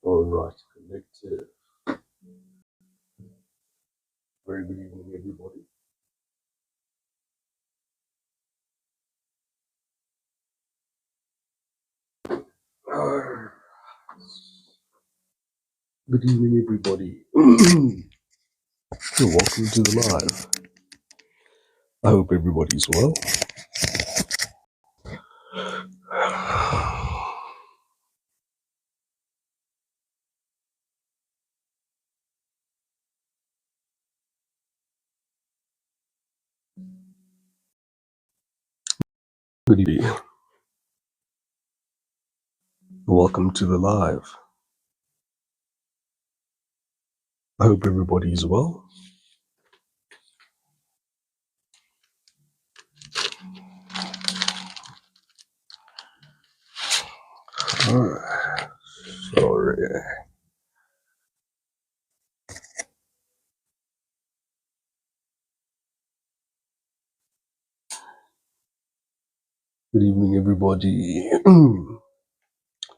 All right, collective. Very good evening, everybody. Uh, Good evening, everybody. So welcome to the live. I hope everybody's well. Good evening. Welcome to the live. I hope everybody's well. Sorry. Good evening, everybody.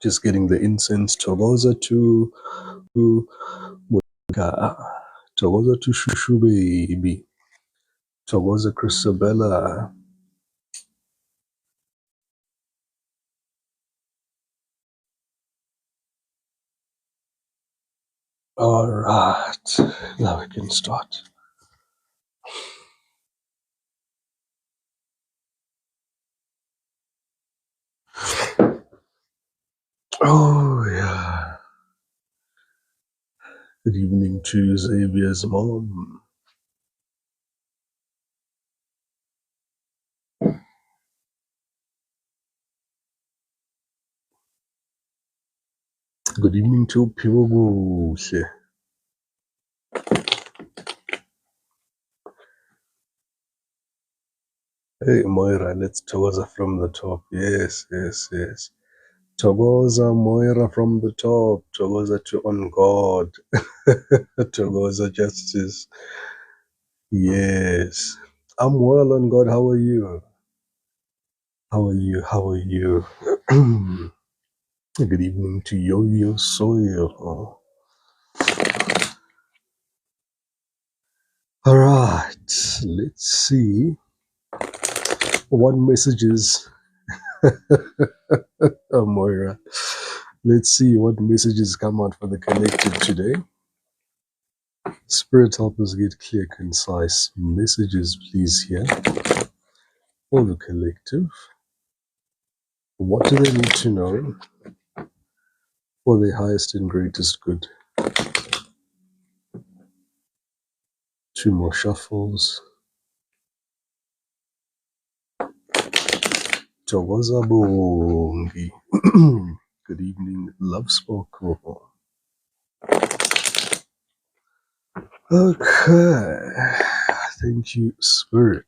Just getting the incense. Togoza to Muga. Togoza to Shushu Baby. Togoza Chrisabella. All right. Now we can start. Oh, yeah. Good evening to Xavier's mom. Good evening to Pivogush. Hey, Moira, let's Togoza from the top. Yes, yes, yes. Togoza Moira from the top. Togoza to on God. Togoza justice. Yes. I'm well on God. How are you? How are you? How are you? Good evening to Yo-Yo Soil. All right, let's see what messages, Moira. Let's see what messages come out for the collective today. Spirit, help us get clear, concise messages, please, here for the collective. What do they need to know for their highest and greatest good? Two more shuffles. Togoza Bongi. Good evening, Love Sparkle. Okay. Thank you, Spirit.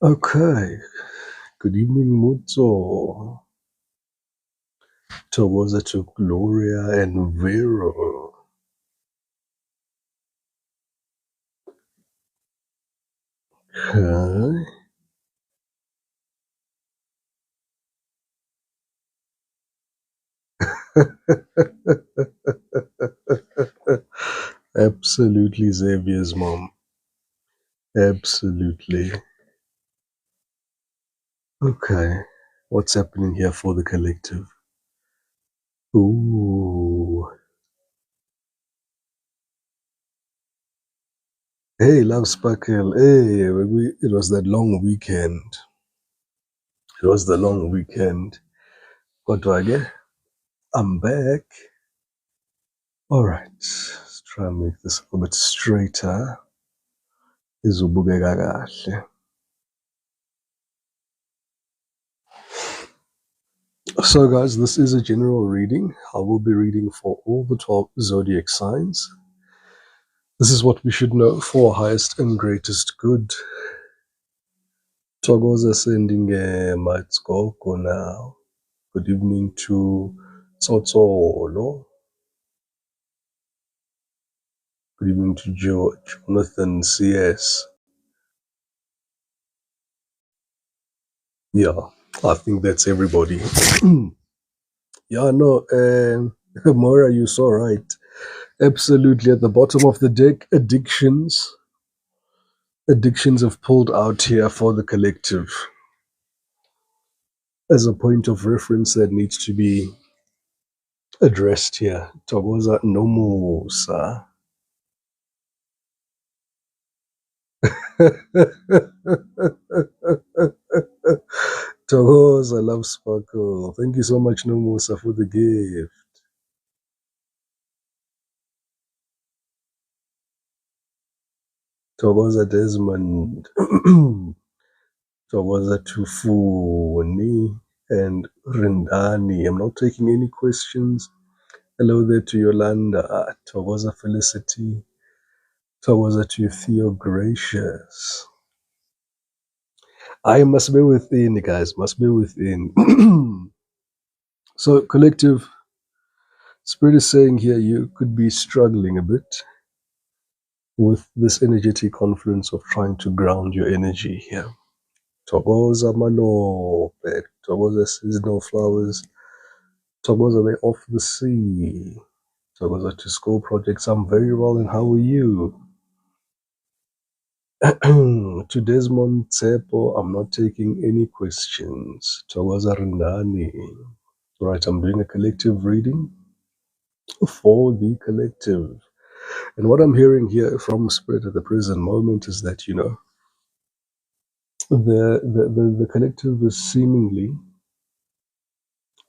Okay. Good evening, Muzo. Togoza to Gloria and Vero. Okay. Absolutely, Xavier's mom. Absolutely. Okay. What's happening here for the collective? Ooh. Hey, Love Sparkle. Hey, it was that long weekend. It was the long weekend. Kodwa-ke, I'm back. All right. Let's try and make this a little bit straighter. Izobukeka kahle. So guys, this is a general reading. I will be reading for all the 12 zodiac signs. This is what we should know for our highest and greatest good. Togoza sending Matskoko now. Good evening to Tsotsolo. Good evening to Jonathan CS. Yeah. I think that's everybody. Yeah, no, Moira, you're so right. Absolutely. At the bottom of the deck, addictions. Addictions have pulled out here for the collective as a point of reference that needs to be addressed here. Togoza no more, sir. Togoza, love Sparkle. Thank you so much, Nomusa, for the gift. Togoza Desmond. Togoza Tufuni and Rindani. I'm not taking any questions. Hello there to Yolanda. Togoza Felicity. Togoza to Theo Gracious. I must be within, guys. Must be within. So, collective, Spirit is saying here you could be struggling a bit with this energetic confluence of trying to ground your energy here. Togoza Malope, Togoza seasonal flowers, Togoza way off the sea, Togoza to school projects. I'm very well, and how are you? To Desmond Tsepo, I'm not taking any questions. Togoza Rindani. Right, I'm doing a collective reading for the collective. And what I'm hearing here from Spirit at the present moment is that, the collective is seemingly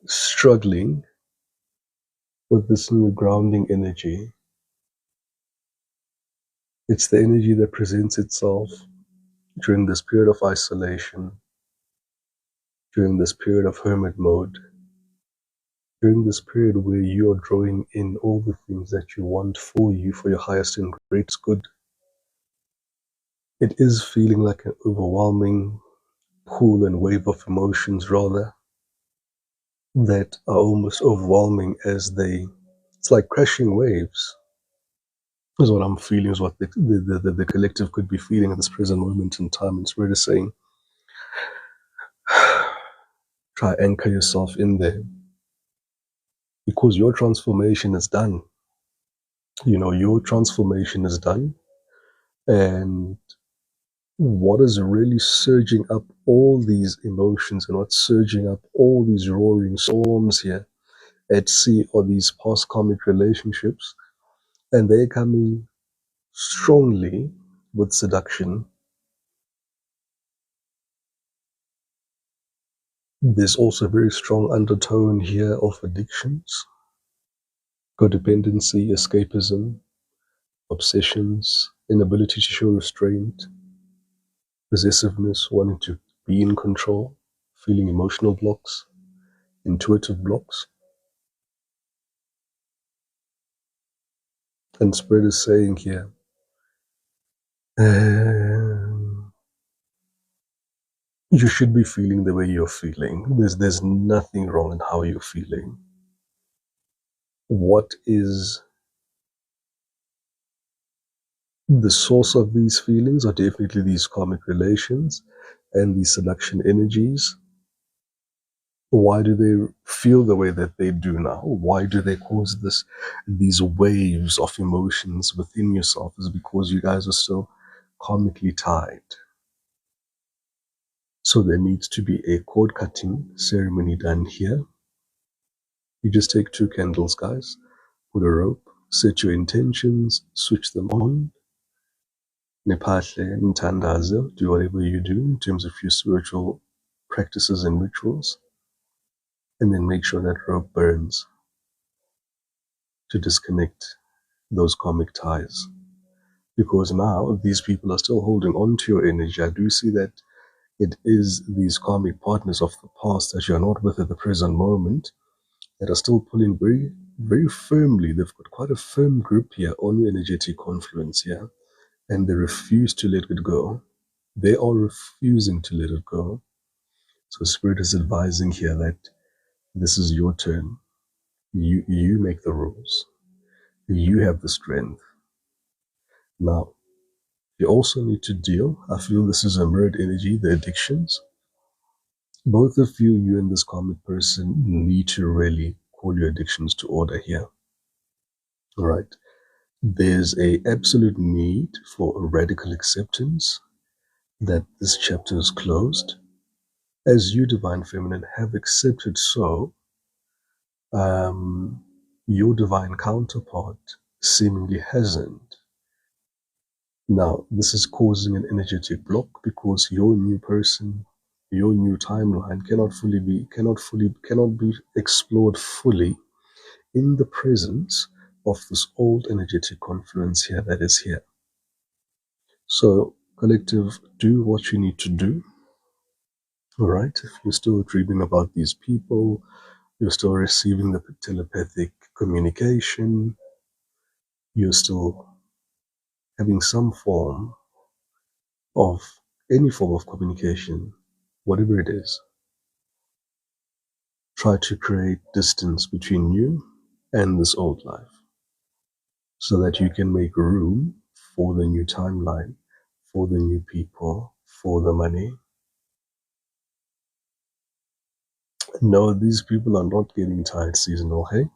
struggling with this new grounding energy. It's the energy that presents itself during this period of isolation, during this period of hermit mode, during this period where you are drawing in all the things that you want for you, for your highest and greatest good. It is feeling like an overwhelming pool and wave of emotions, rather, that are almost overwhelming as it's like crashing waves, is what I'm feeling, is what the collective could be feeling at this present moment in time. It's really saying, try anchor yourself in there, because your transformation is done. Your transformation is done. And what is really surging up all these emotions and what's surging up all these roaring storms here at sea are these past karmic relationships. And they're coming strongly with seduction. There's also a very strong undertone here of addictions, codependency, escapism, obsessions, inability to show restraint, possessiveness, wanting to be in control, feeling emotional blocks, intuitive blocks. And Spirit is saying here, you should be feeling the way you're feeling. There's nothing wrong in how you're feeling. What is the source of these feelings are definitely these karmic relations and these seduction energies. Why do they feel the way that they do now? Why do they cause these waves of emotions within yourself? Is because you guys are still karmically tied. So there needs to be a cord cutting ceremony done here. You just take 2 candles, guys, put a rope, set your intentions, switch them on. Nepahle, Ntandazo, do whatever you do in terms of your spiritual practices and rituals, and then make sure that rope burns to disconnect those karmic ties. Because now these people are still holding on to your energy. I do see that it is these karmic partners of the past that you're not with at the present moment that are still pulling very, very firmly. They've got quite a firm grip here on your energetic confluence here, and they refuse to let it go. They are refusing to let it go. So Spirit is advising here that this is your turn. You make the rules. You have the strength. Now, you also need to deal, I feel this is a mirrored energy, the addictions. Both of you, you and this karmic person, need to really call your addictions to order here. All right. There's a absolute need for a radical acceptance that this chapter is closed. As you, Divine Feminine, have accepted so, your divine counterpart seemingly hasn't. Now, this is causing an energetic block because your new person, your new timeline cannot be explored fully in the presence of this old energetic confluence here that is here. So, collective, do what you need to do. All right. If you're still dreaming about these people, you're still receiving the telepathic communication, you're still having some form of any form of communication, whatever it is, try to create distance between you and this old life so that you can make room for the new timeline, for the new people, for the money. No, these people are not getting tired seasonal, hey?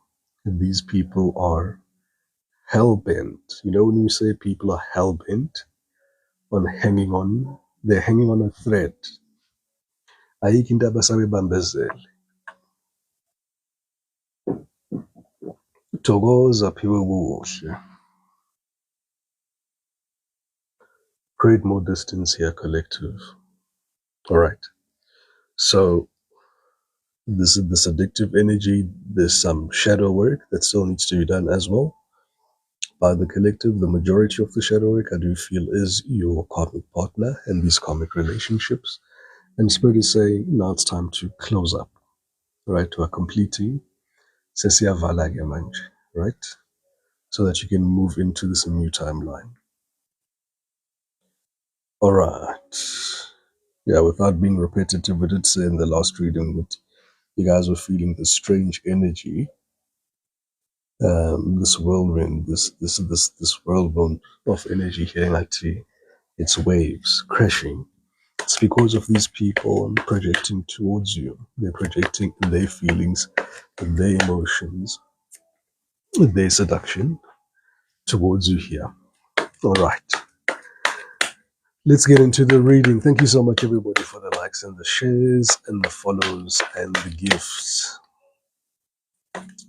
These people are hell-bent. You know when you say people are hell-bent on hanging on, they're hanging on a thread. Ayikho into abasabebambezele. Thokoza phiwe kuhle. Create more distance here, collective. All right. So this is this addictive energy. There's some shadow work that still needs to be done as well by the collective. The majority of the shadow work I do feel is your karmic partner and these karmic relationships. And Spirit is saying now it's time to close up, right? We're completing sesiyavala ke manje, right? So that you can move into this new timeline. All right. Yeah, without being repetitive, we did say in the last reading that you guys were feeling this strange energy, this whirlwind, this whirlwind of energy here at its waves crashing. It's because of these people projecting towards you. They're projecting their feelings, their emotions, their seduction towards you here. All right. Let's get into the reading. Thank you so much, everybody, for the likes and the shares and the follows and the gifts.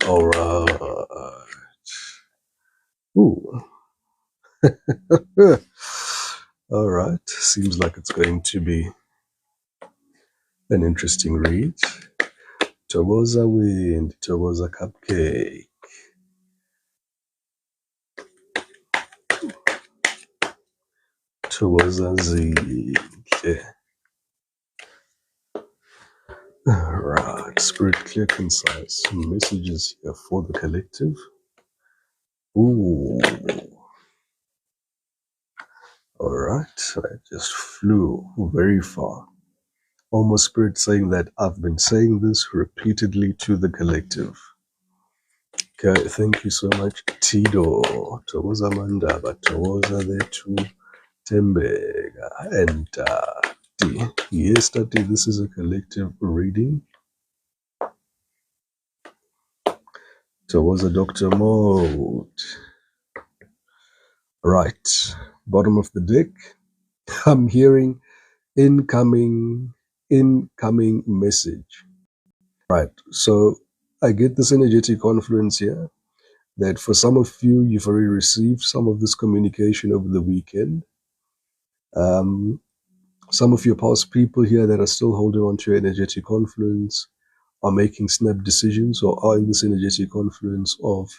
All right. Ooh. All right. Seems like it's going to be an interesting read. Toboza wind, Toboza cupcake. Toboza zinhle. All right. Spirit clear, concise messages here for the collective. Ooh. All right. I just flew very far. Almost Spirit saying that I've been saying this repeatedly to the collective. Okay, thank you so much, Tido. Toza Mandaba, Toza there to Tembega. And yesterday, this is a collective reading. Toza Dr. Mode. Right, bottom of the deck. I'm hearing incoming message. Right, so I get this energetic confluence here that for some of you, you've already received some of this communication over the weekend. Some of your past people here that are still holding on to your energetic confluence are making snap decisions or are in this energetic confluence of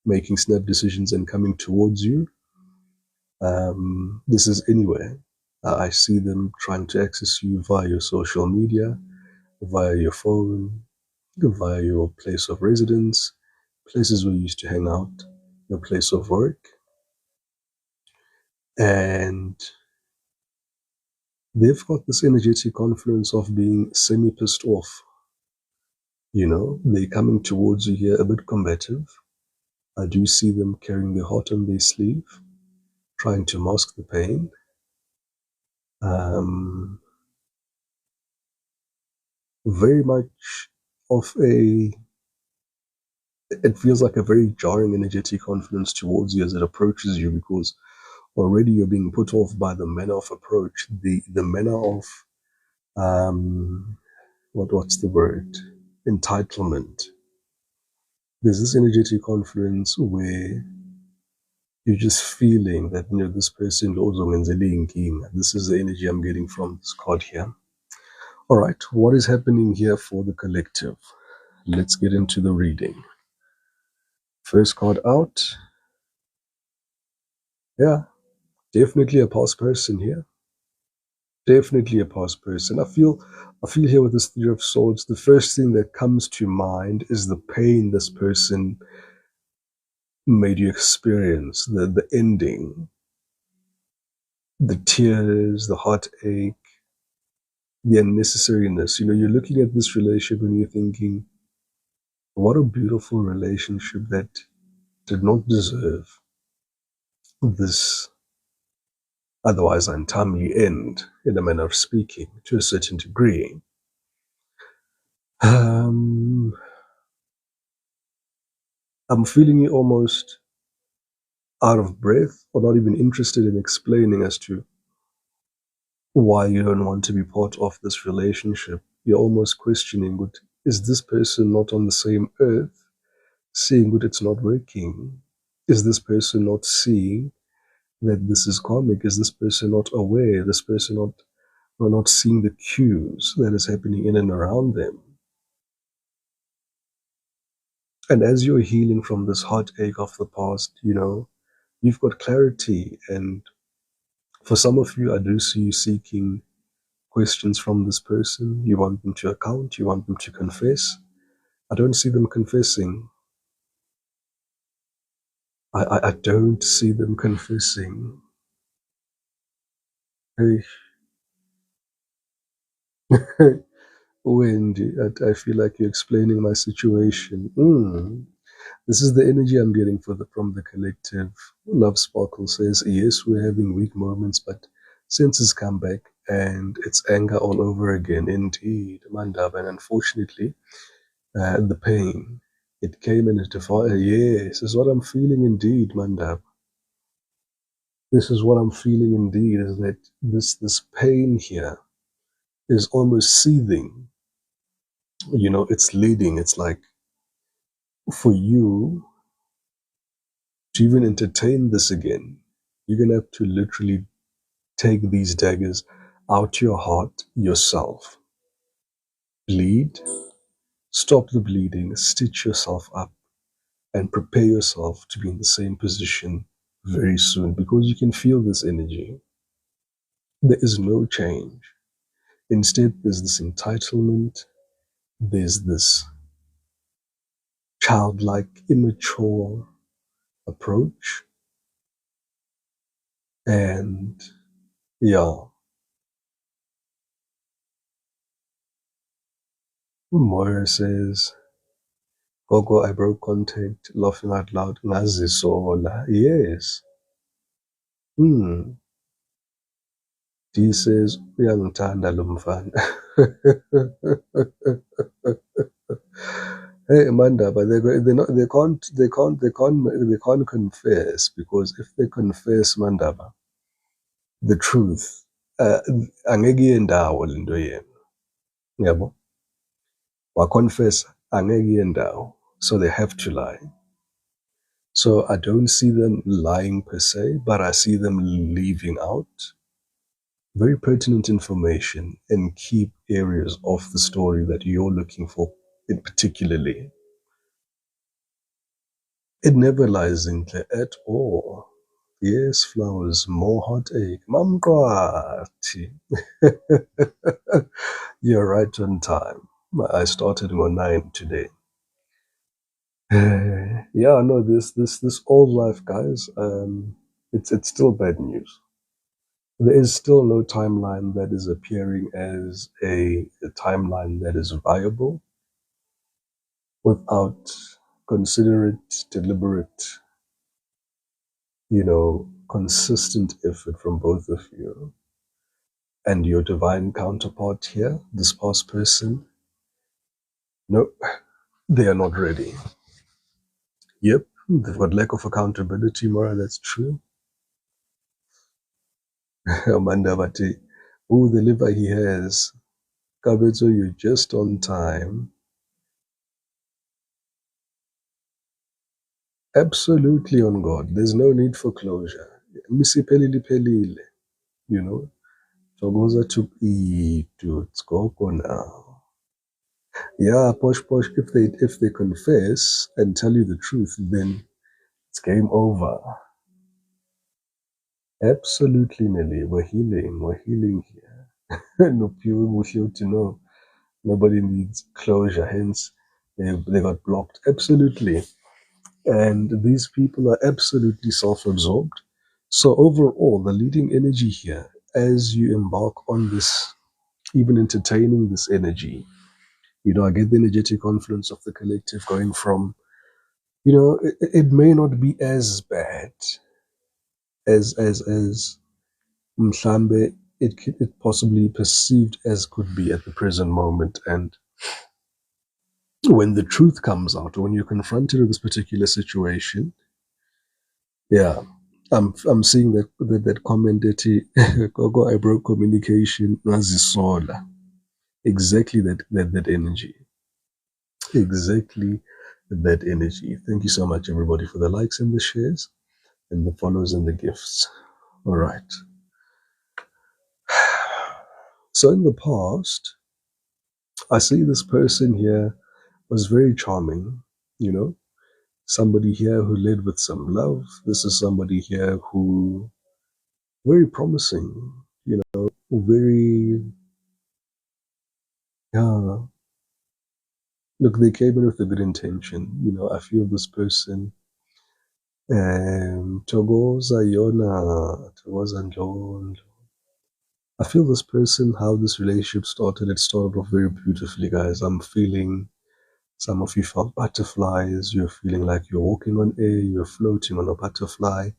making snap decisions and coming towards you. This is anywhere. I see them trying to access you via your social media, via your phone, via your place of residence, places where you used to hang out, your place of work. And they've got this energetic confluence of being semi-pissed off. You know, they're coming towards you here a bit combative. I do see them carrying their heart on their sleeve, trying to mask the pain. very much of it feels like a very jarring energetic confidence towards you as it approaches you, because already you're being put off by the manner of approach, the manner of what's the word? Entitlement. There's this energetic confidence where you're just feeling that, this person, this is the energy I'm getting from this card here. All right, what is happening here for the collective? Let's get into the reading. First card out. Yeah, definitely a past person here. Definitely a past person. I feel here with this Three of Swords, the first thing that comes to mind is the pain this person made you experience, the ending, the tears, the heartache, the unnecessariness. You're looking at this relationship and you're thinking, what a beautiful relationship that did not deserve this otherwise untimely end, in a manner of speaking, to a certain degree. I'm feeling you almost out of breath, or not even interested in explaining as to why you don't want to be part of this relationship. You're almost questioning, is this person not on the same earth, seeing that it's not working? Is this person not seeing that this is karmic? Is this person not aware? This person not seeing the cues that is happening in and around them? And as you're healing from this heartache of the past, you've got clarity. And for some of you, I do see you seeking questions from this person. You want them to account. You want them to confess. I don't see them confessing. I don't see them confessing. Hey, Wendy, I feel like you're explaining my situation. This is the energy I'm getting from the collective. Love Sparkle says, yes, we're having weak moments, but senses come back and it's anger all over again. Indeed, Mandab, and unfortunately, the pain, it came in a fire. Yes, this is what I'm feeling indeed, Mandab. This is what I'm feeling indeed, is that this pain here is almost seething. It's leading. It's like, for you to even entertain this again, you're going to have to literally take these daggers out your heart yourself. Bleed, stop the bleeding, stitch yourself up, and prepare yourself to be in the same position very soon, because you can feel this energy. There is no change. Instead, there's this entitlement, there's this childlike, immature approach, and yeah. Moira says, Gogo, I broke contact, laughing out loud. Ngazisola. Yes. D says, uyangithanda lo mfana. Hey, Amanda, but they can't confess, because if they confess, Mandaba, the truth, angeke iye ndawo lento yena. Yabo? Wa-confess, angeke iye ndawo. So they have to lie. So I don't see them lying per se, but I see them leaving out very pertinent information in key areas of the story that you're looking for, in particularly. It never lies in there at all. Yes, flowers, more heartache. Mamkwati. You're right on time. I started on 9 today. Yeah, no, this old life, guys, it's still bad news. There is still no timeline that is appearing as a timeline that is viable without considerate, deliberate, consistent effort from both of you and your divine counterpart here, this past person. No, they are not ready. Yep, they've got lack of accountability, Mara, that's true. Amanda Bati, oh, the liver he has. Kabezo, you're just on time. Absolutely on God. There's no need for closure. Misi pelili pelile, you know. Togoza to eat, it's go now. Yeah, posh posh. If they confess and tell you the truth, then it's game over. Absolutely, Nelly. We're healing. We're healing here. No pure to know. Nobody needs closure. Hence, they got blocked. Absolutely. And these people are absolutely self-absorbed. So overall, the leading energy here, as you embark on this, even entertaining this energy, I get the energetic confluence of the collective going from, it may not be as bad as Mhlambe it possibly perceived as could be at the present moment. And when the truth comes out, when you're confronted with this particular situation, yeah, I'm seeing that comment that Gogo I broke communication nazisola. Exactly that energy. Exactly that energy. Thank you so much, everybody, for the likes and the shares and the follows and the gifts. All right. So in the past, I see this person here was very charming, somebody here who led with some love. This is somebody here who very promising, very, yeah. Look, they came in with a good intention. I feel this person, Togoza Yona, Togoza Njon. I feel this person, how this relationship started, it started off very beautifully, guys. I'm feeling some of you felt butterflies. You're feeling like you're walking on air, you're floating on a butterfly.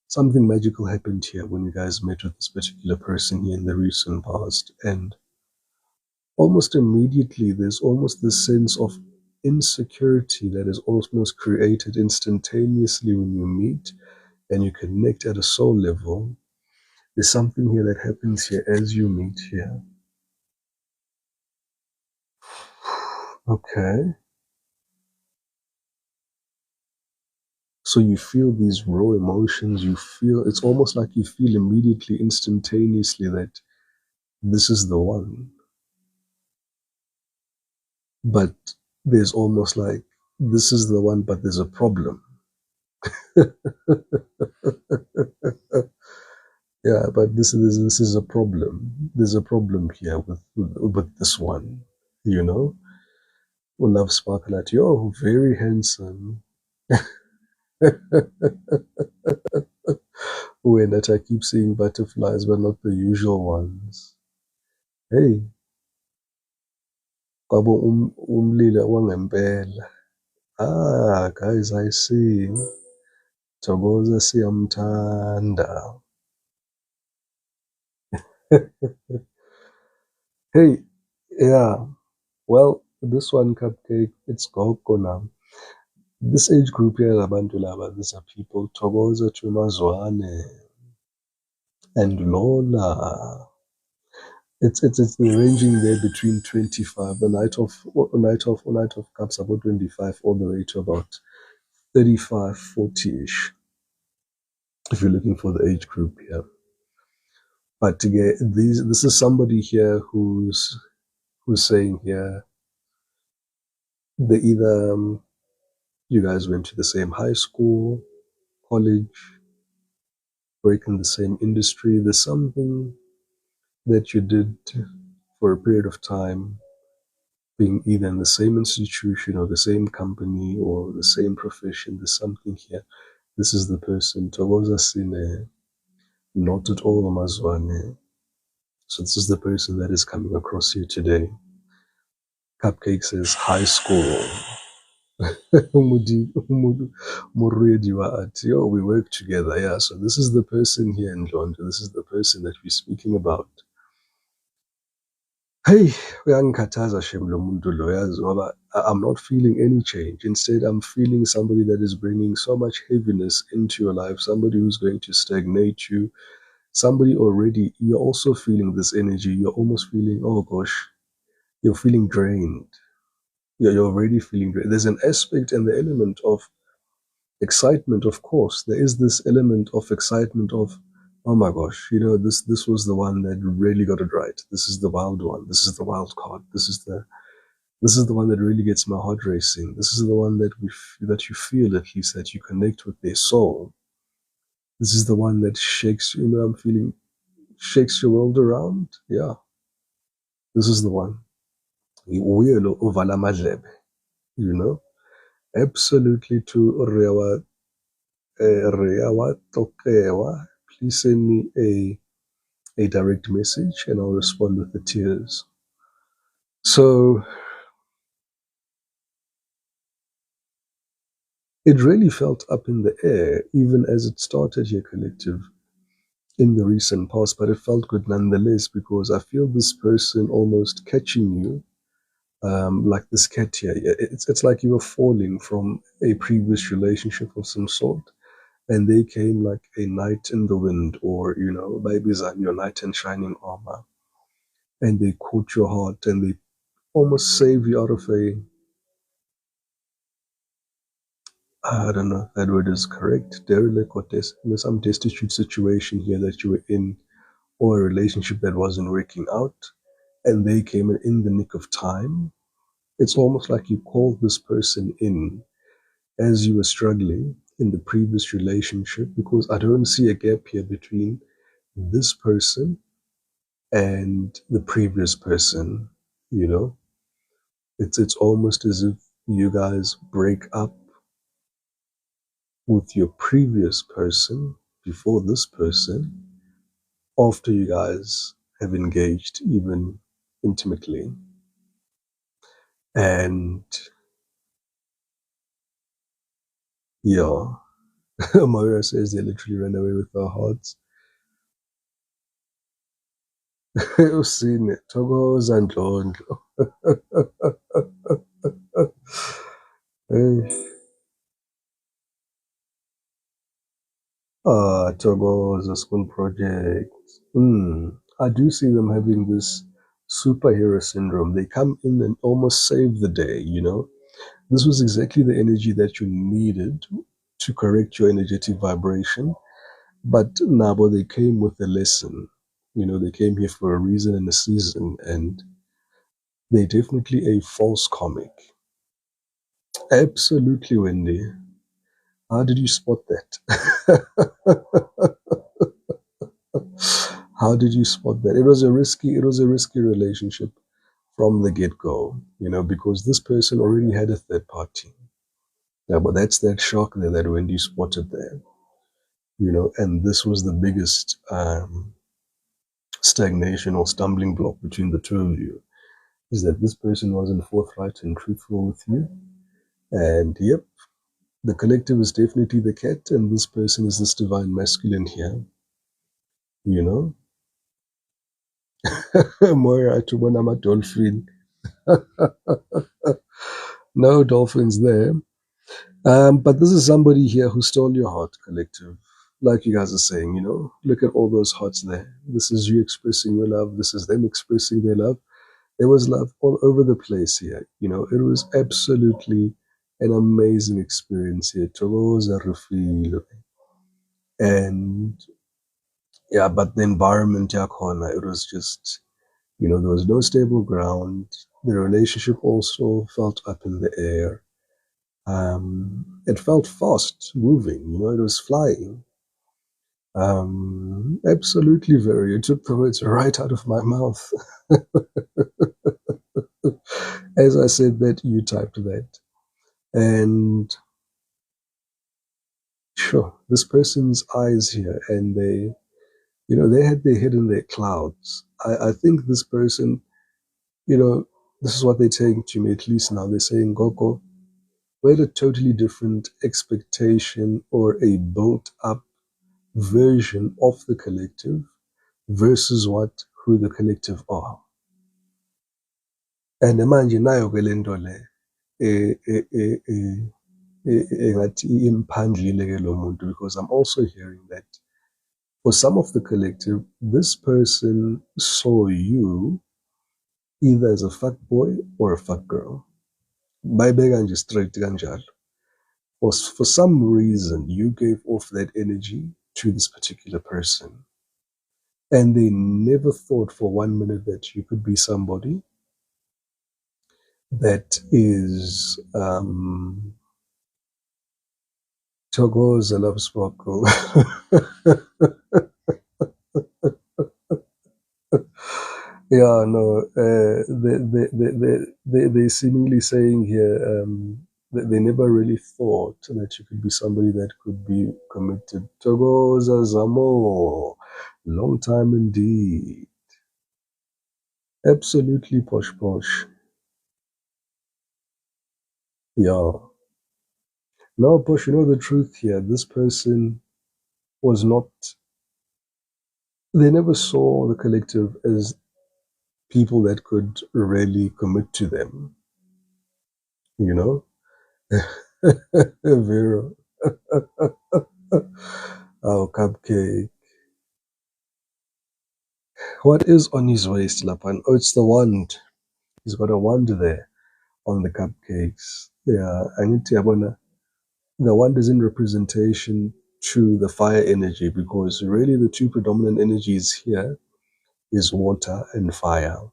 Something magical happened here when you guys met with this particular person here in the recent past. And almost immediately, there's almost this sense of insecurity that is almost created instantaneously when you meet and you connect at a soul level. There's something here that happens here as you meet here. Okay. So you feel these raw emotions. It's almost like you feel immediately, instantaneously that this is the one. But there's almost like, this is the one, but there's a problem. Yeah, but this is a problem. There's a problem here with this one, Who loves sparkle at you. Oh, very handsome. When that I keep seeing butterflies, but not the usual ones. Hey, kwabo umlilo wangempela. Ah, guys, I see. Thokoza siyamthanda. Hey, yeah. Well, this one cupcake, it's Gogo now. This age group here, abantu laba, these are people. Thokoza Chumazwane and Lola. It's ranging there between 25, a night of cups about 25, all the way to about 35, 40-ish. If you're looking for the age group here. But again, this is somebody here who's saying here, they either you guys went to the same high school, college, work in the same industry. There's something that you did for a period of time, being either in the same institution or the same company or the same profession. There's something here. This is the person. Togoza Sine, not at all Mazwane. So this is the person that is coming across here today. Cupcake says high school. We work together. Yeah, so this is the person here in London. This is the person that we're speaking about. Hey, uyangikhathaza shem lo muntu lo yazi ngoba I'm not feeling any change. Instead, I'm feeling somebody that is bringing so much heaviness into your life, somebody who's going to stagnate you, somebody already, you're also feeling this energy. You're almost feeling, oh gosh, you're feeling drained. You're already feeling drained. There's an aspect and the element of excitement, of course. There is this element of excitement of, oh my gosh, this was the one that really got it right. This is the wild one. This is the wild card. This is the one that really gets my heart racing. This is the one that you feel, at least, that you connect with their soul. This is the one that shakes, I'm feeling, shakes your world around. Yeah, this is the one. You know, absolutely to Rewa Tokewa. Please send me a direct message and I'll respond with the tears. So it really felt up in the air, even as it started here, collective, in the recent past, but it felt good nonetheless because I feel this person almost catching you, like this cat here. It's like you were falling from a previous relationship of some sort, and they came like a knight in the wind, or babies on your knight in shining armor, and they caught your heart and they almost save you out of I don't know if that word is correct, derelict or some destitute situation here that you were in, or a relationship that wasn't working out, and they came in the nick of time. It's almost like you called this person in as you were struggling in the previous relationship, because I don't see a gap here between this person and the previous person. You know, it's almost as if you guys break up with your previous person before this person, after you guys have engaged even intimately. And yeah, Moira says they literally ran away with our hearts. Usine, thokoza Ndlondlo. Hey. Thokoza school project. I do see them having this superhero syndrome. They come in and almost save the day. This was exactly the energy that you needed to correct your energetic vibration. But Nabo, they came with a lesson. They came here for a reason and a season, and they're definitely a false comic. Absolutely, Wendy. How did you spot that? How did you spot that? It was a risky relationship from the get-go, because this person already had a third party. Yeah, but that's that shock there that Wendy spotted there, and this was the biggest stagnation or stumbling block between the two of you, is that this person wasn't forthright and truthful with you. And yep, the collective is definitely the cat, and this person is this divine masculine here, you know. Moira Atubon, I'm a dolphin. No dolphins there. But this is somebody here who stole your heart, collective. Like you guys are saying, look at all those hearts there. This is you expressing your love. This is them expressing their love. There was love all over the place here. It was absolutely an amazing experience here. Togoza Rufilo. And yeah, but the environment, yakhona, it was just, there was no stable ground. The relationship also felt up in the air. It felt fast moving, it was flying. Absolutely very. You took the words right out of my mouth. As I said that, you typed that. And sure, this person's eyes here, and they had their head in their clouds. I think this person, this is what they're saying to me, at least now. They're saying, Goko, we had a totally different expectation or a built up version of the collective versus who the collective are. and manje nayo ke lento le engathi imphandlile ke lo muntu, because I'm also hearing that for some of the collective, this person saw you either as a fuck boy or a fuck girl. Bayibeka nje straight kanjalo. For some reason, you gave off that energy to this particular person. And they never thought for 1 minute that you could be somebody that is Togo's a love sparkle. Yeah, no, they seemingly saying here that they never really thought that you could be somebody that could be committed. Togo's a Zamo, long time indeed. Absolutely posh posh. Yeah. No, posh, you know the truth here. This person was not, they never saw the collective as people that could really commit to them, you know? Vero. Oh, cupcake. What is on his waist, Lapan? Oh, it's the wand. He's got a wand there on the cupcakes. Yeah, I need to abona. The wand is in representation to the fire energy, because really the two predominant energies here is water and fire.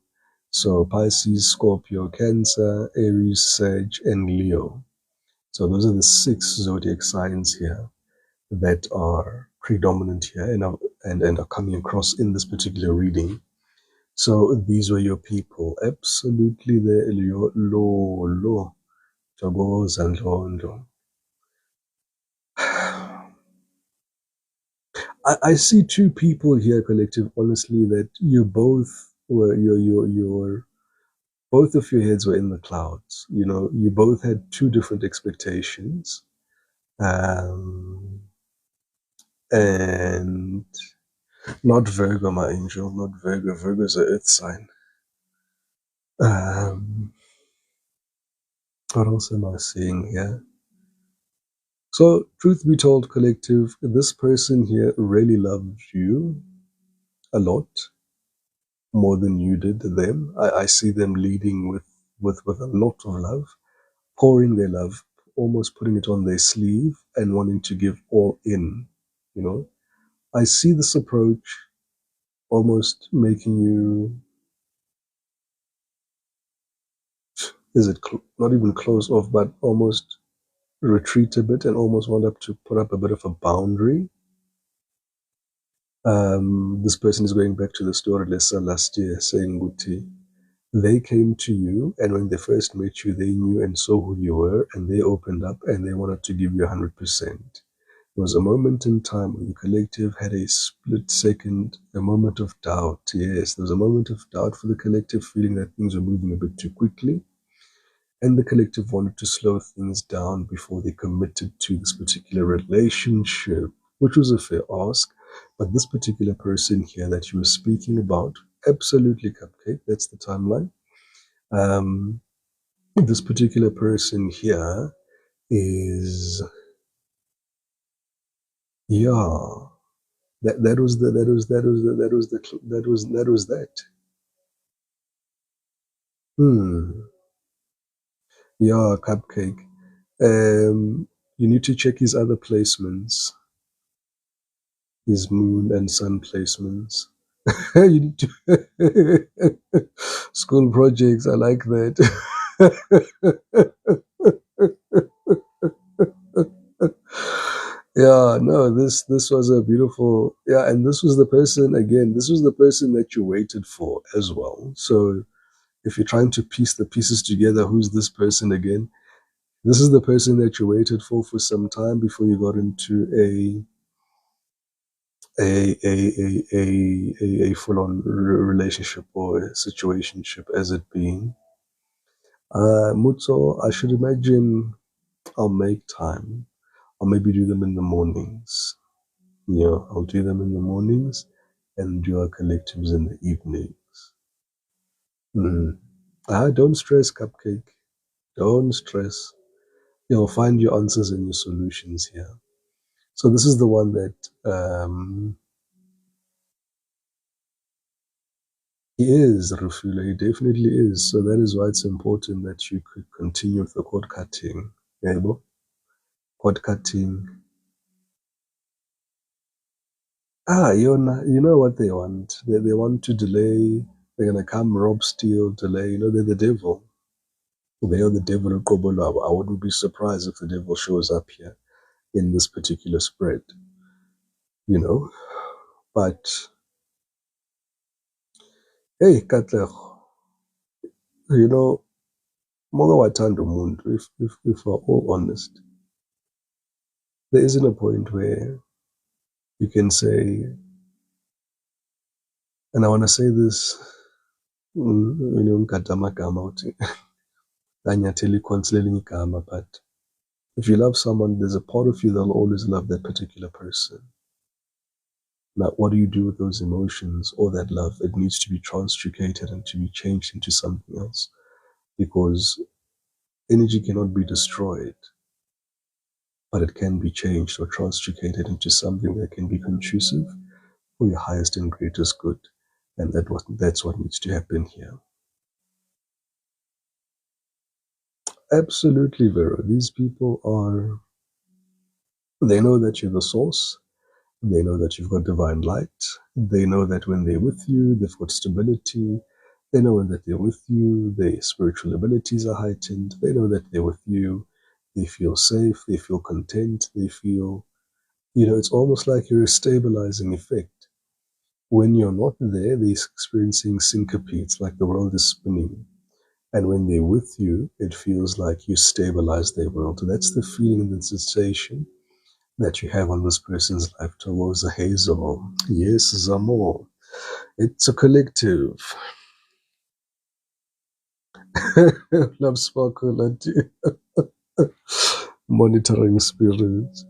So Pisces, Scorpio, Cancer, Aries, Sag, and Leo. So those are the 6 zodiac signs here that are predominant here and are coming across in this particular reading. So these were your people. Absolutely the lo Jagos and Londo. I see 2 people here, collective, honestly, that you both were your both of your heads were in the clouds. You know, you both had 2 different expectations. And not Virgo, my angel, not Virgo. Virgo's an earth sign. What else am I seeing here? So, truth be told, collective, this person here really loved you a lot, more than you did them. I see them leading with a lot of love, pouring their love, almost putting it on their sleeve and wanting to give all in, you know. I see this approach almost making you, is it not even close off, but almost retreat a bit and almost want up to put up a bit of a boundary. This person is going back to the story last year, saying, Guti, they came to you, and when they first met you, they knew and saw who you were, and they opened up and they wanted to give you 100%. There was a moment in time when the collective had a split second, a moment of doubt. Yes, there was a moment of doubt for the collective, feeling that things were moving a bit too quickly. And the collective wanted to slow things down before they committed to this particular relationship, which was a fair ask. But this particular person here that you were speaking about, absolutely cupcake, that's the timeline. This particular person here is, yeah, that was that. Yeah, cupcake. You need to check his other placements, his moon and sun placements. You need to school projects. I like that. Yeah, no, this was a beautiful, yeah, and this was the person, again, this was the person that you waited for as well. So if you're trying to piece the pieces together, who's this person again? This is the person that you waited for some time before you got into a full-on relationship or a situationship, as it being. Mutso, I should imagine I'll make time. I'll maybe do them in the mornings. Yeah, I'll do them in the mornings and do our collectives in the evenings. Don't stress, Cupcake. Don't stress. You'll find your answers and your solutions here. So this is the one that he is, Rufula. He definitely is. So that is why it's important that you could continue with the cord cutting. Able? Cord cutting. You know what they want. They want to delay. They're going to come, rob, steal, delay. You know, they're the devil. They are the devil. I wouldn't be surprised if the devil shows up here in this particular spread. You know? But, hey, Katlego, you know, Moga Watando Mund, if we're all honest, there isn't a point where you can say, and I want to say this, you know, but if you love someone, there's a part of you that'll always love that particular person. Now, what do you do with those emotions or that love? It needs to be transjugated and to be changed into something else, because energy cannot be destroyed, but it can be changed or transjugated into something that can be conducive for your highest and greatest good. And that's what needs to happen here. Absolutely, Vero. These people they know that you're the source. They know that you've got divine light. They know that when they're with you, they've got stability. They know that they're with you, their spiritual abilities are heightened. They know that they're with you. They feel safe. They feel content. They feel, it's almost like you're a stabilizing effect. When you're not there, they're experiencing syncope. It's like the world is spinning. And when they're with you, it feels like you stabilize their world. So that's the feeling and the sensation that you have on this person's life towards a hazel. Yes, Zamo. It's a collective. Love sparkle and monitoring spirits.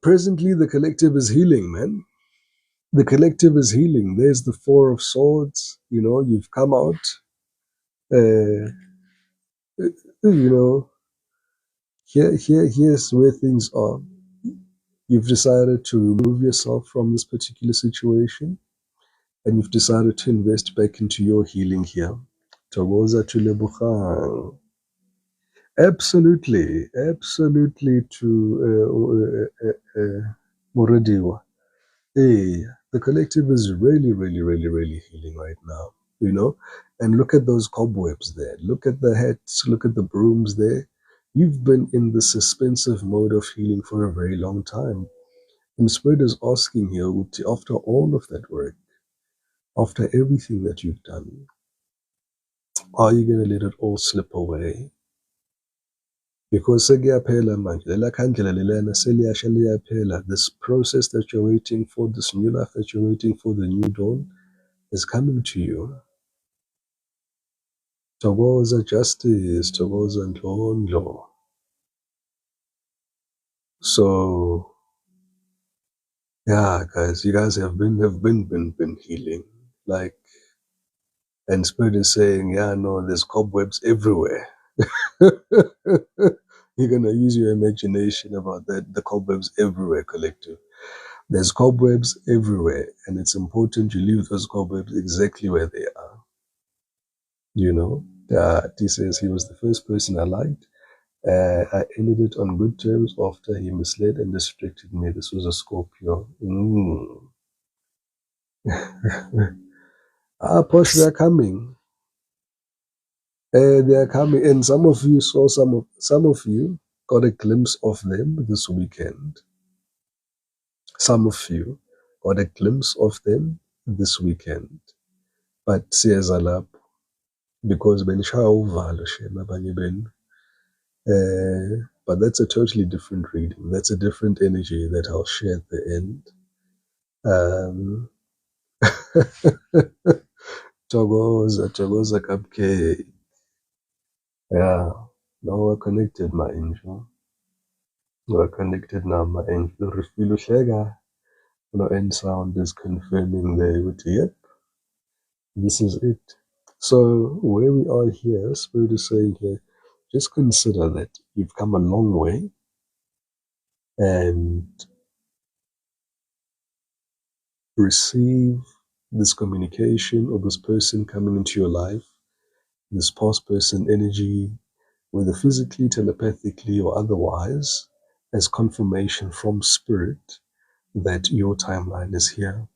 Presently the collective is healing, man. The collective is healing. There's the Four of Swords. You've come out. Uh, here's where things are. You've decided to remove yourself from this particular situation, and you've decided to invest back into your healing here. Togoza to Lebuchang. Absolutely to Muradiwa. Hey, the collective is really, really, really, really healing right now, and look at those cobwebs there. Look at the hats, look at the brooms there. You've been in the suspensive mode of healing for a very long time. And Spirit is asking here, Uti, after all of that work, after everything that you've done, are you going to let it all slip away? Because this process that you're waiting for, this new life that you're waiting for, the new dawn, is coming to you. Togoza justice, Togoza Ndlondo. So, yeah, guys, you guys have been healing. And Spirit is saying, yeah, no, there's cobwebs everywhere. You're going to use your imagination about that. The cobwebs everywhere, collective. There's cobwebs everywhere, and it's important you leave those cobwebs exactly where they are. He says he was the first person I liked. I ended it on good terms after he misled and distracted me. This was a Scorpio. Posh, they're coming. They are coming, and some of you saw some of you got a glimpse of them this weekend. Some of you got a glimpse of them this weekend. But siyazalapho, because benishaya uvalo shema abanye benu. But that's a totally different reading. That's a different energy that I'll share at the end. Togoza Cupcake. Yeah. Now we're connected, my angel. We're connected now, my angel. Refilu Shega. End sound is confirming there with yep. This is it. So where we are here, Spirit is saying here, just consider that you've come a long way, and receive this communication or this person coming into your life, this past person energy, whether physically, telepathically, or otherwise, as confirmation from Spirit that your timeline is here.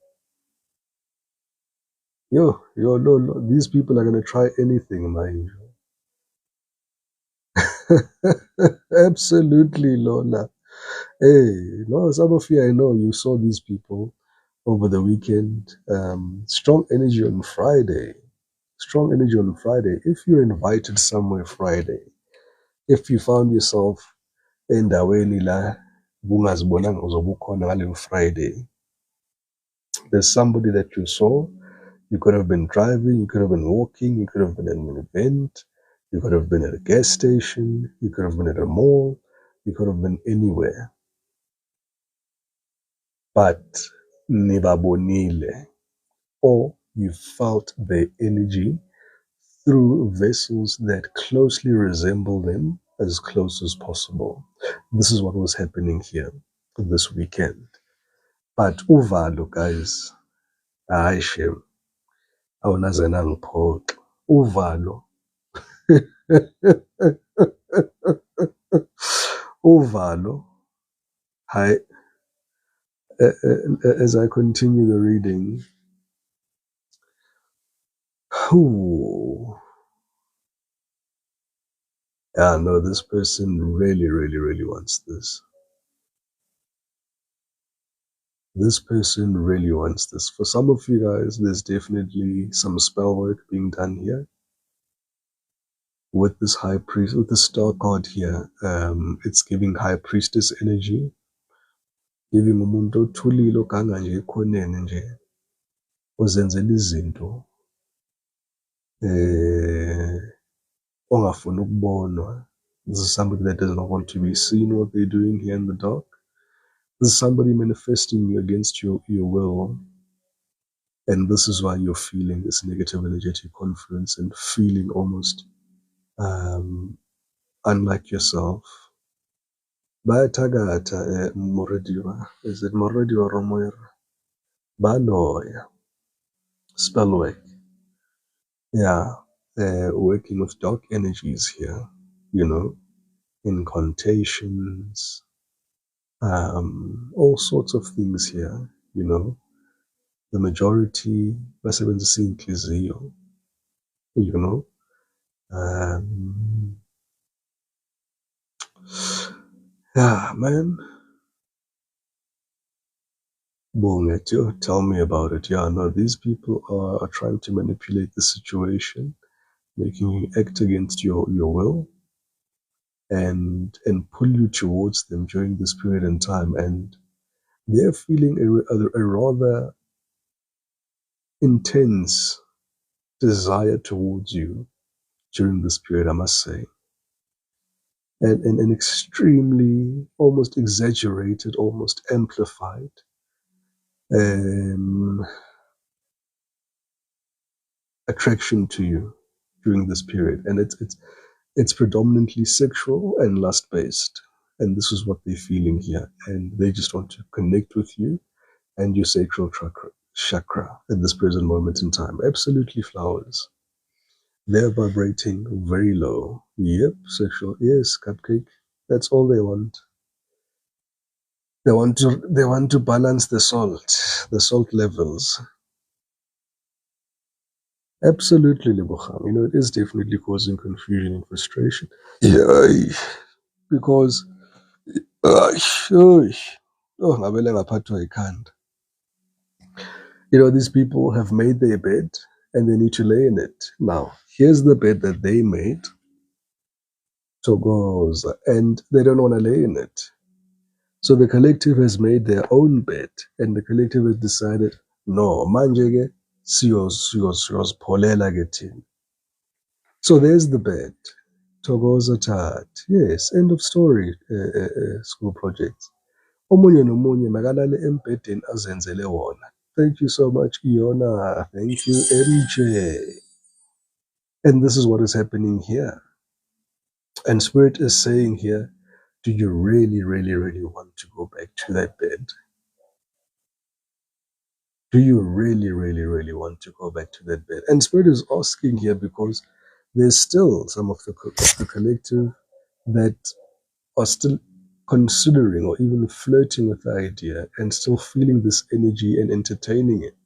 No, these people are going to try anything, my angel. Absolutely, Lola. Hey, no, some of you, I know you saw these people over the weekend. Strong energy on Friday. Strong energy on Friday. If you're invited somewhere Friday, if you found yourself endaweni la bungazibonanga uzobukhona ngaleyo Friday, there's somebody that you saw. You could have been driving, you could have been walking, you could have been at an event, you could have been at a gas station, you could have been at a mall, you could have been anywhere. But nibabonile, or you felt their energy through vessels that closely resemble them as close as possible. This is what was happening here this weekend. But uvalo, guys, hayi shem, awunaze nangiphoxa. Uvalo. Uvalo. Hi. As I continue the reading, yeah, no, this person really, really, really wants this. This person really wants this. For some of you guys, there's definitely some spell work being done here with this high priest, with the star card here. It's giving high priestess energy, giving umuntu othulile oganga nje ekhoneni nje ozenzela izinto ongafuni ukubonwa. This is somebody that does not want to be seen what they're doing here in the dark. This is somebody manifesting you against your will. And this is why you're feeling this negative energetic confluence and feeling almost unlike yourself. Bayatagata Morediwa. Is it Morediwa or Romoira? Baloya. Spell work. Yeah. Working with dark energies here, incantations, all sorts of things here, The majority, basebenzisa inhliziyo, Yeah, man. Bongetio, tell me about it. Yeah, no, these people are trying to manipulate the situation, making you act against your will, and pull you towards them during this period in time. And they're feeling a rather intense desire towards you during this period, I must say. And an extremely, almost exaggerated, almost amplified attraction to you during this period. And it's predominantly sexual and lust-based. And this is what they're feeling here. And they just want to connect with you and your sacral chakra at this present moment in time. Absolutely flowers. They're vibrating very low. Yep, sexual. Yes, cupcake. That's all they want. They want to balance the salt levels. Absolutely, Libukham. It is definitely causing confusion and frustration. Yeah, because these people have made their bed and they need to lay in it. Now, here's the bed that they made. Togoza, and they don't want to lay in it. So the collective has made their own bed, and the collective has decided, no, manjege, siyos polela getin. So there's the bed. Togoza tat. Yes, end of story, school projects. Omunye nomunye makalale embhedeni azenzele wona. Thank you so much, Iona. Thank you, MJ. And this is what is happening here. And Spirit is saying here, do you really, really, really want to go back to that bed? Do you really, really, really want to go back to that bed? And Spirit is asking here because there's still some of the collective that are still considering or even flirting with the idea and still feeling this energy and entertaining it.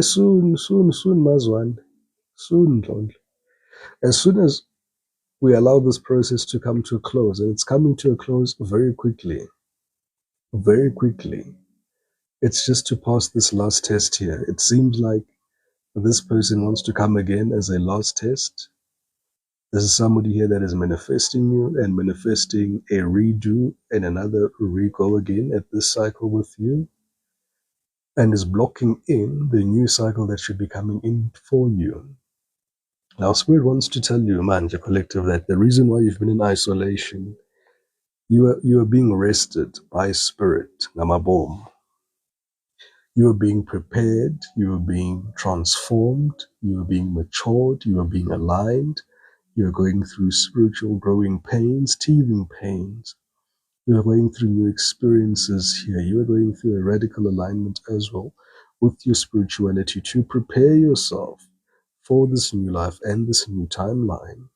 Soon, Mazwan. Soon, Lord. As soon as we allow this process to come to a close, and it's coming to a close very quickly, very quickly. It's just to pass this last test here. It seems like this person wants to come again as a last test. This is somebody here that is manifesting you and manifesting a redo and another re-go again at this cycle with you, and is blocking in the new cycle that should be coming in for you. Now, Spirit wants to tell you, Manja Collective, that the reason why you've been in isolation, you are being rested by Spirit, Namabom. You are being prepared, you are being transformed, you are being matured, you are being aligned, you are going through spiritual growing pains, teething pains. You are going through new experiences here. You are going through a radical alignment as well with your spirituality to prepare yourself for this new life and this new timeline.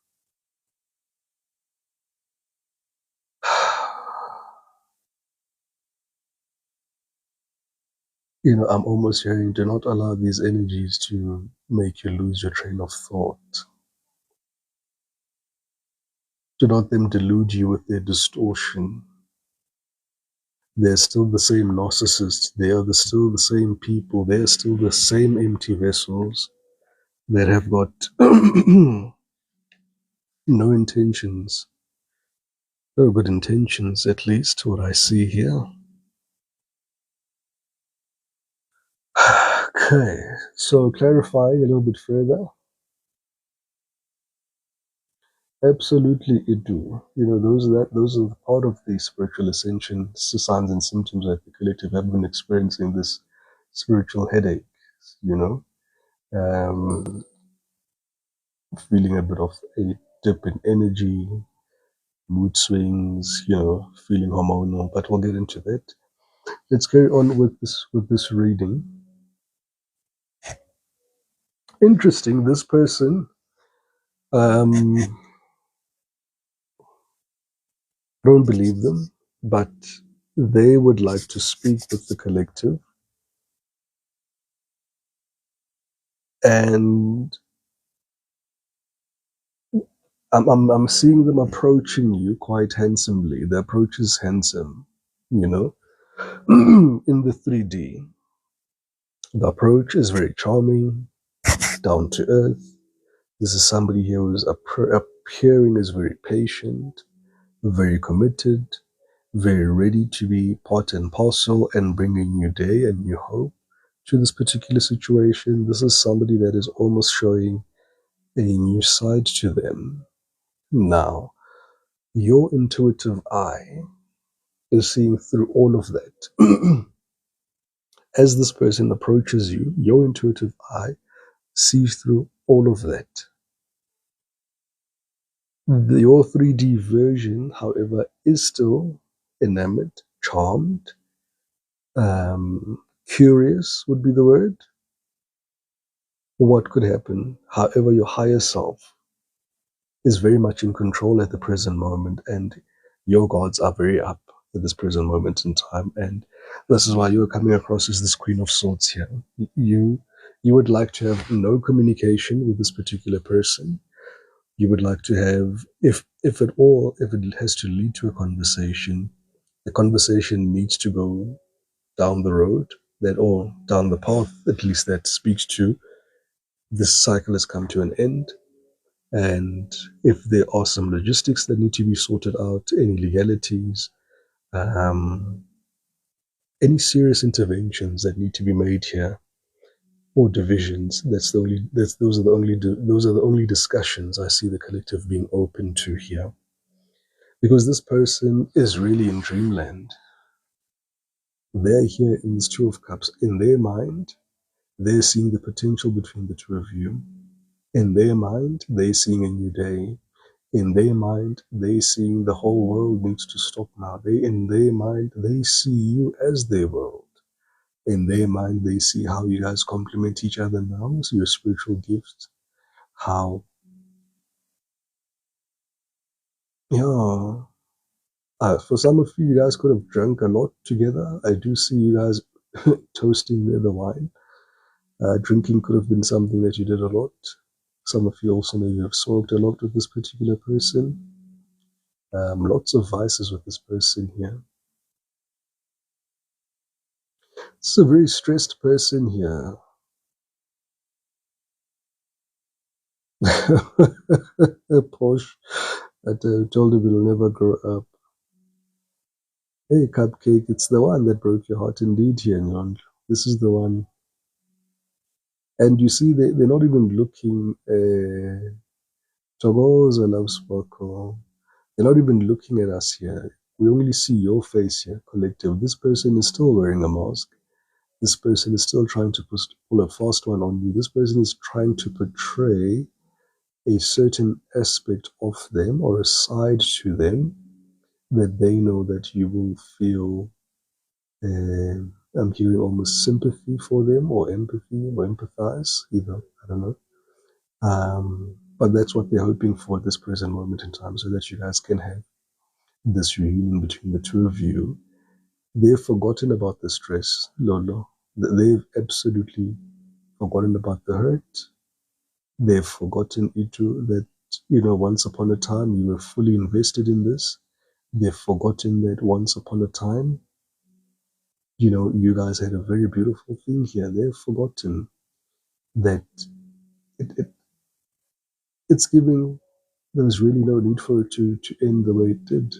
I'm almost hearing, do not allow these energies to make you lose your train of thought. Do not let them delude you with their distortion. They're still the same narcissists. They are still the same people. They're still the same empty vessels that have got no intentions, no good intentions, at least what I see here. Okay, so clarifying a little bit further. Absolutely, it do. Those are part of the spiritual ascension signs and symptoms that the collective have been experiencing this spiritual headache. Feeling a bit of a dip in energy, mood swings, feeling hormonal. But we'll get into that. Let's carry on with this reading. Interesting. This person. Don't believe them, but they would like to speak with the collective, and I'm seeing them approaching you quite handsomely. The approach is handsome, in the 3D. The approach is very charming, down to earth. This is somebody here who is appearing as very patient, very committed, very ready to be part and parcel and bring a new day and new hope to this particular situation. This is somebody that is almost showing a new side to them. Now, your intuitive eye is seeing through all of that. As this person approaches you, your intuitive eye sees through all of that. Your 3D version, however, is still enamored, charmed, curious would be the word. What could happen? However, your higher self is very much in control at the present moment, and your gods are very up at this present moment in time. And this is why you're coming across as this Queen of Swords here. You would like to have no communication with this particular person. You would like to have, if at all, if it has to lead to a conversation, the conversation needs to go down the road, or down the path, at least, that speaks to this cycle has come to an end. And if there are some logistics that need to be sorted out, any legalities, any serious interventions that need to be made here, or divisions, those are the only discussions I see the collective being open to here. Because this person is really in dreamland. They're here in this Two of Cups. In their mind, they're seeing the potential between the two of you. In their mind, they're seeing a new day. In their mind, they're seeing the whole world needs to stop now. In their mind, they see you as their world. In their mind, they see how you guys complement each other now, so your spiritual gifts, how, yeah, for some of you, you guys could have drunk a lot together. I do see you guys toasting the wine. Drinking could have been something that you did a lot. Some of you also maybe have smoked a lot with this particular person. Lots of vices with this person here. This is a very stressed person here. Posh. I told him he'll never grow up. Hey, Cupcake, it's the one that broke your heart indeed here, Nyon. This is the one. And you see, they're not even looking. Togoza Love Sparkle. They're not even looking at us here. We only see your face here, collective. This person is still wearing a mask. This person is still trying to pull a fast one on you. This person is trying to portray a certain aspect of them or a side to them that they know that you will feel. I'm hearing almost sympathy for them or empathy or empathize, either. I don't know. But that's what they're hoping for at this present moment in time, so that you guys can have this reunion between the two of you. They've forgotten about the stress, Lolo. They've absolutely forgotten about the hurt. They've forgotten Itu, that, once upon a time you were fully invested in this. They've forgotten that once upon a time, you guys had a very beautiful thing here. They've forgotten that it's giving, there's really no need for it to end the way it did.